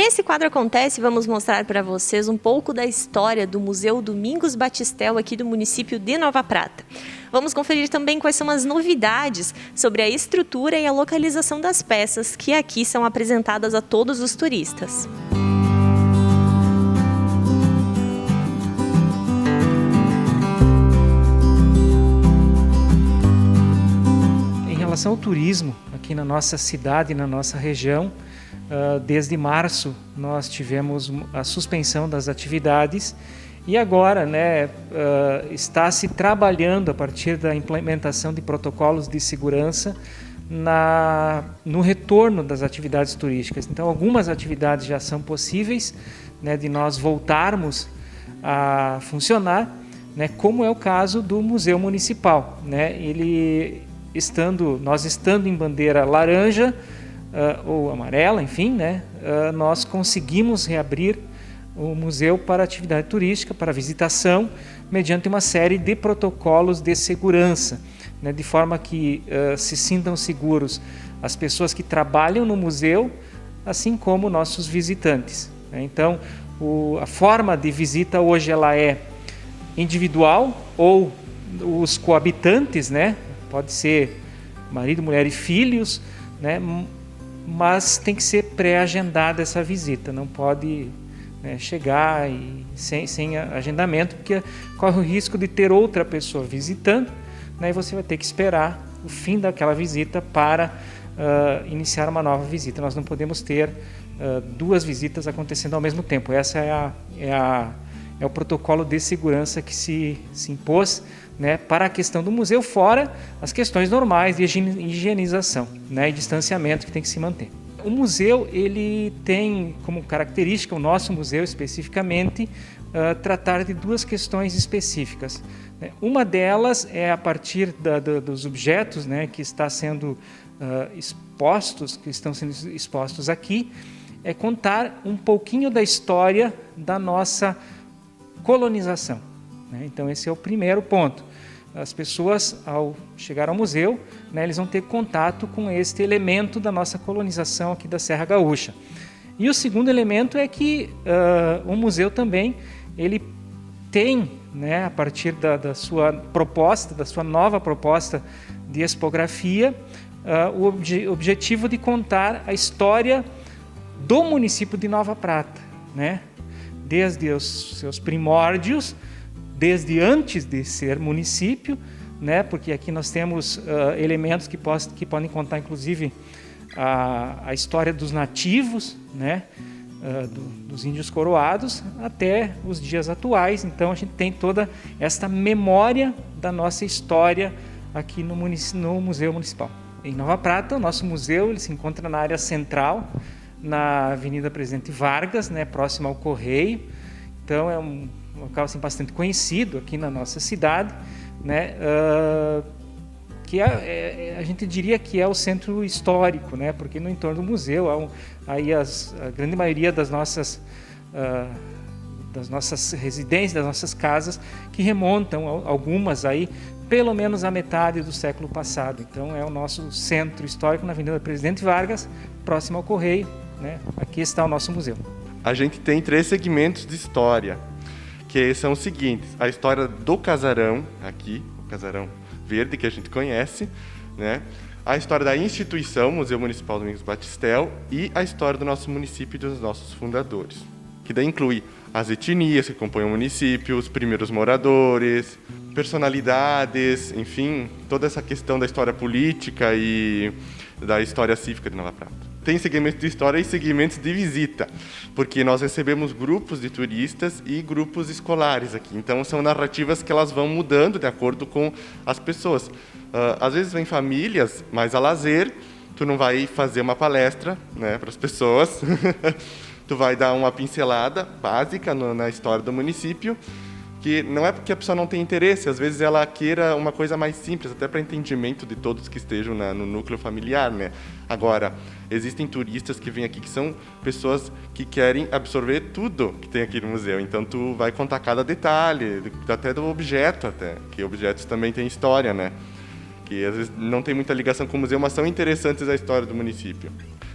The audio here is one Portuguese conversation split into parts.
Nesse quadro Acontece, vamos mostrar para vocês um pouco da história do Museu Domingos Batistel aqui do município de Nova Prata. Vamos conferir também quais são as novidades sobre a estrutura e a localização das peças que aqui são apresentadas a todos os turistas. Em relação ao turismo, aqui na nossa cidade, na nossa região, desde março nós tivemos a suspensão das atividades e agora está se trabalhando a partir da implementação de protocolos de segurança no retorno das atividades turísticas. Então, algumas atividades já são possíveis de nós voltarmos a funcionar, como é o caso do Museu Municipal. Nós estando em bandeira laranja ou amarela, enfim, nós conseguimos reabrir o museu para atividade turística, para visitação, mediante uma série de protocolos de segurança, de forma que se sintam seguros as pessoas que trabalham no museu, assim como nossos visitantes. Então, a forma de visita hoje ela é individual ou os coabitantes, pode ser marido, mulher e filhos, mas tem que ser pré-agendada essa visita, não pode chegar sem agendamento, porque corre o risco de ter outra pessoa visitando, e você vai ter que esperar o fim daquela visita para iniciar uma nova visita. Nós não podemos ter duas visitas acontecendo ao mesmo tempo. Essa é o protocolo de segurança que se impôs para a questão do museu, fora as questões normais de higienização e distanciamento que tem que se manter. O museu ele tem como característica, o nosso museu especificamente, tratar de duas questões específicas. Uma delas é a partir dos objetos que estão sendo expostos aqui, é contar um pouquinho da história da nossa colonização. Então esse é o primeiro ponto. As pessoas, ao chegar ao museu, eles vão ter contato com este elemento da nossa colonização aqui da Serra Gaúcha. E o segundo elemento é que o museu também ele tem, a partir da sua proposta, da sua nova proposta de expografia, o objetivo de contar a história do município de Nova Prata, desde os seus primórdios, desde antes de ser município, porque aqui nós temos elementos que podem contar, inclusive, a história dos nativos, dos índios coroados, até os dias atuais. Então, a gente tem toda esta memória da nossa história aqui no Museu Municipal. Em Nova Prata, o nosso museu ele se encontra na área central, na Avenida Presidente Vargas, próximo ao Correio. Então, é um local bastante conhecido aqui na nossa cidade, que a gente diria que é o centro histórico, porque no entorno do museu há aí a grande maioria das nossas residências, das nossas casas, que remontam algumas aí pelo menos à metade do século passado. Então é o nosso centro histórico na Avenida Presidente Vargas, próximo ao Correio. Aqui está o nosso museu. A gente tem 3 segmentos de história, que são os seguintes: a história do casarão, aqui, o casarão verde que a gente conhece, a história da instituição, Museu Municipal Domingos Batistel, e a história do nosso município e dos nossos fundadores, que daí inclui as etnias que compõem o município, os primeiros moradores, personalidades, enfim, toda essa questão da história política e da história cívica de Nova Prata. Tem segmentos de história e segmentos de visita, porque nós recebemos grupos de turistas e grupos escolares aqui. Então, são narrativas que elas vão mudando de acordo com as pessoas. Às vezes, vem famílias mais a lazer, tu não vai fazer uma palestra para as pessoas, tu vai dar uma pincelada básica na história do município, que não é porque a pessoa não tem interesse, às vezes ela queira uma coisa mais simples, até para entendimento de todos que estejam no núcleo familiar, Agora, existem turistas que vêm aqui que são pessoas que querem absorver tudo que tem aqui no museu, então tu vai contar cada detalhe, até do objeto, que objetos também têm história, que às vezes não tem muita ligação com o museu, mas são interessantes a história do município.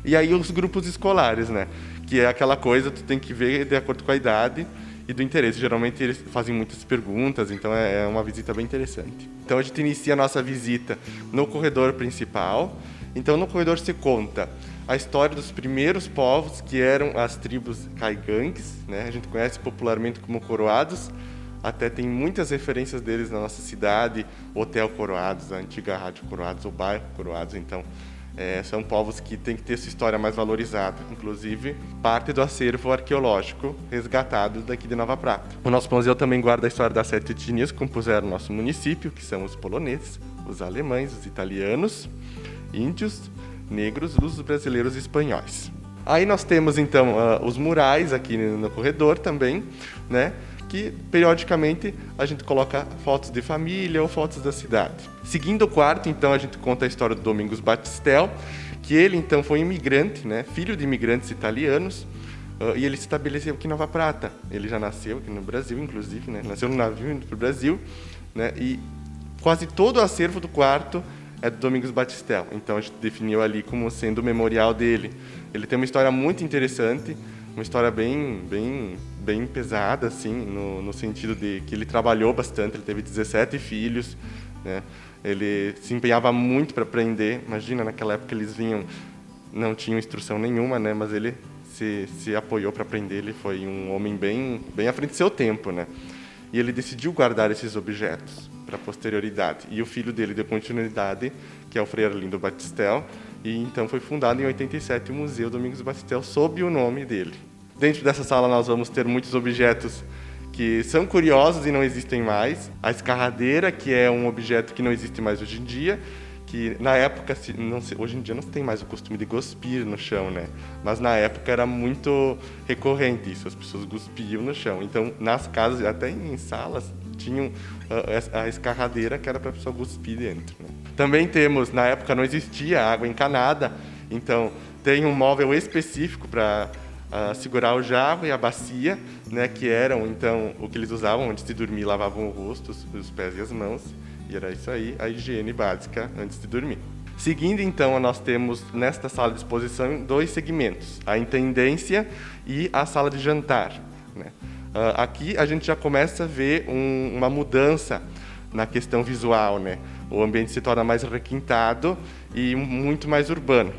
E aí os grupos escolares, né? Que é aquela coisa, tu tem que ver de acordo com a idade e do interesse. Geralmente eles fazem muitas perguntas, então é uma visita bem interessante. Então a gente inicia a nossa visita no corredor principal. Então no corredor se conta a história dos primeiros povos, que eram as tribos caigangues, né? A gente conhece popularmente como coroados. Até tem muitas referências deles na nossa cidade, Hotel Coroados, a antiga Rádio Coroados, o bairro Coroados. Então, são povos que têm que ter sua história mais valorizada. Inclusive, parte do acervo arqueológico resgatado daqui de Nova Prata. O nosso museu também guarda a história das 7 etnias que compuseram o nosso município, que são os poloneses, os alemães, os italianos, índios, negros, os brasileiros e espanhóis. Aí nós temos, então, os murais aqui no corredor também, né? Que periodicamente a gente coloca fotos de família ou fotos da cidade. Seguindo o quarto, então, a gente conta a história do Domingos Batistel, que ele, então, foi imigrante, né? Filho de imigrantes italianos, e ele se estabeleceu aqui em Nova Prata. Ele já nasceu aqui no Brasil, inclusive, né? Nasceu no navio indo para o Brasil, né? E quase todo o acervo do quarto é do Domingos Batistel. Então, a gente definiu ali como sendo o memorial dele. Ele tem uma história muito interessante, uma história bem pesada, assim, no sentido de que ele trabalhou bastante, ele teve 17 filhos, né? Ele se empenhava muito para aprender. Imagina, naquela época eles vinham, não tinham instrução nenhuma, né? Mas ele se apoiou para aprender, ele foi um homem bem à frente do seu tempo, né? E ele decidiu guardar esses objetos para a posterioridade. E o filho dele deu continuidade, que é o Frei Arlindo Batistel, e então foi fundado em 87 o Museu Domingos Batistel sob o nome dele. Dentro dessa sala nós vamos ter muitos objetos que são curiosos e não existem mais. A escarradeira, que é um objeto que não existe mais hoje em dia, que na época, hoje em dia não se tem mais o costume de cuspir no chão, né? Mas na época era muito recorrente isso, as pessoas cuspiam no chão. Então, nas casas, até em salas, tinham a escarradeira que era para a pessoa cuspir dentro, né? Também temos, na época não existia água encanada, então tem um móvel específico para segurar o jarro e a bacia, né, que eram então o que eles usavam antes de dormir, lavavam o rosto, os pés e as mãos, e era isso aí, a higiene básica antes de dormir. Seguindo então, nós temos nesta sala de exposição 2 segmentos, a intendência e a sala de jantar, né? Aqui a gente já começa a ver uma mudança na questão visual, né? O ambiente se torna mais requintado e muito mais urbano.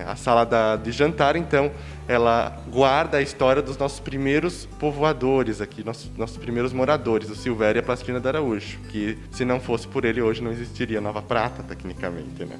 A sala de jantar, então, ela guarda a história dos nossos primeiros povoadores aqui, nossos primeiros moradores, o Silvério e a Plastina de Araújo, que se não fosse por ele hoje não existiria Nova Prata, tecnicamente, né?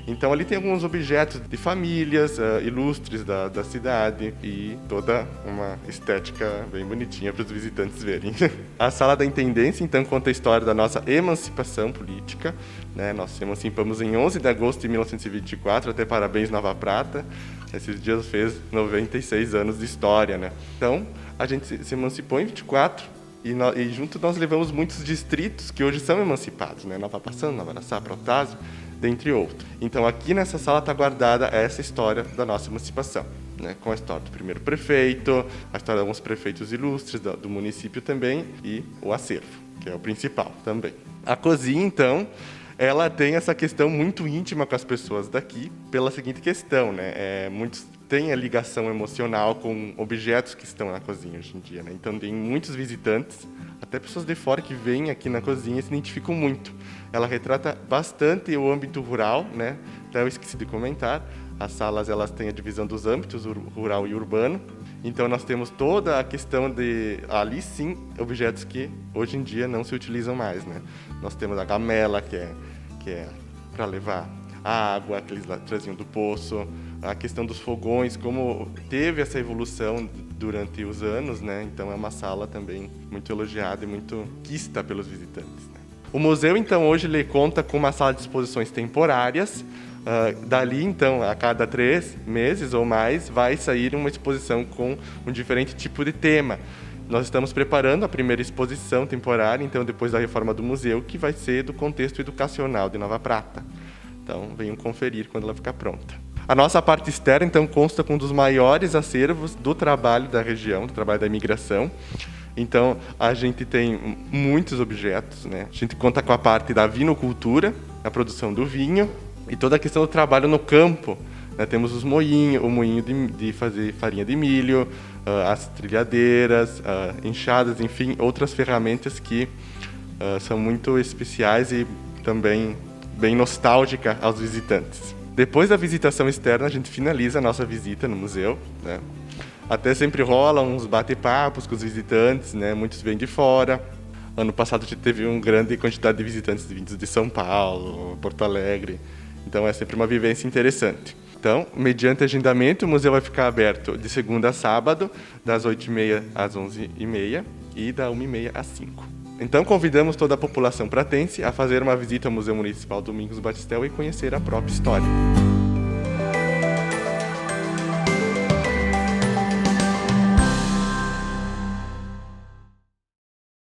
Então ali tem alguns objetos de famílias ilustres da cidade e toda uma estética bem bonitinha para os visitantes verem. A sala da intendência, então, conta a história da nossa emancipação política, né? Nós se emancipamos em 11 de agosto de 1924, até parabéns Nova Prata. Esses dias fez 96 anos de história, né? Então, a gente se emancipou em 24 e junto nós levamos muitos distritos que hoje são emancipados, né? Nova Passando, Nova Araçá, Protásio, dentre outros. Então, aqui nessa sala está guardada essa história da nossa emancipação, né? Com a história do primeiro prefeito, a história de alguns prefeitos ilustres do município também e o acervo, que é o principal também. A cozinha, então, ela tem essa questão muito íntima com as pessoas daqui, pela seguinte questão, né? Muitos têm a ligação emocional com objetos que estão na cozinha hoje em dia, né? Então, tem muitos visitantes, até pessoas de fora que vêm aqui na cozinha e se identificam muito. Ela retrata bastante o âmbito rural, né? Até eu esqueci de comentar, as salas elas têm a divisão dos âmbitos rural e urbano. Então, nós temos toda a questão de, ali sim, objetos que hoje em dia não se utilizam mais, né? Nós temos a gamela, que é para levar a água, que eles traziam do poço, a questão dos fogões, como teve essa evolução durante os anos, né? Então, é uma sala também muito elogiada e muito quista pelos visitantes, né? O museu, então, hoje ele conta com uma sala de exposições temporárias. Dali, então, a cada 3 meses ou mais, vai sair uma exposição com um diferente tipo de tema. Nós estamos preparando a primeira exposição temporária, então, depois da reforma do museu, que vai ser do contexto educacional de Nova Prata. Então, venham conferir quando ela ficar pronta. A nossa parte externa, então, consta com um dos maiores acervos do trabalho da região, do trabalho da imigração. Então, a gente tem muitos objetos, né? A gente conta com a parte da vinocultura, a produção do vinho, e toda a questão do trabalho no campo, né? Temos os moinhos, o moinho de fazer farinha de milho, as trilhadeiras, enxadas, enfim, outras ferramentas que são muito especiais e também bem nostálgicas aos visitantes. Depois da visitação externa, a gente finaliza a nossa visita no museu, né? Até sempre rola uns bate-papos com os visitantes, né? Muitos vêm de fora. Ano passado a gente teve uma grande quantidade de visitantes vindos de São Paulo, Porto Alegre. Então é sempre uma vivência interessante. Então, mediante agendamento, o museu vai ficar aberto de segunda a sábado, das 8h30 às 11h30 e da 1h30 às 5h. Então, convidamos toda a população pratense a fazer uma visita ao Museu Municipal Domingos Batistel e conhecer a própria história.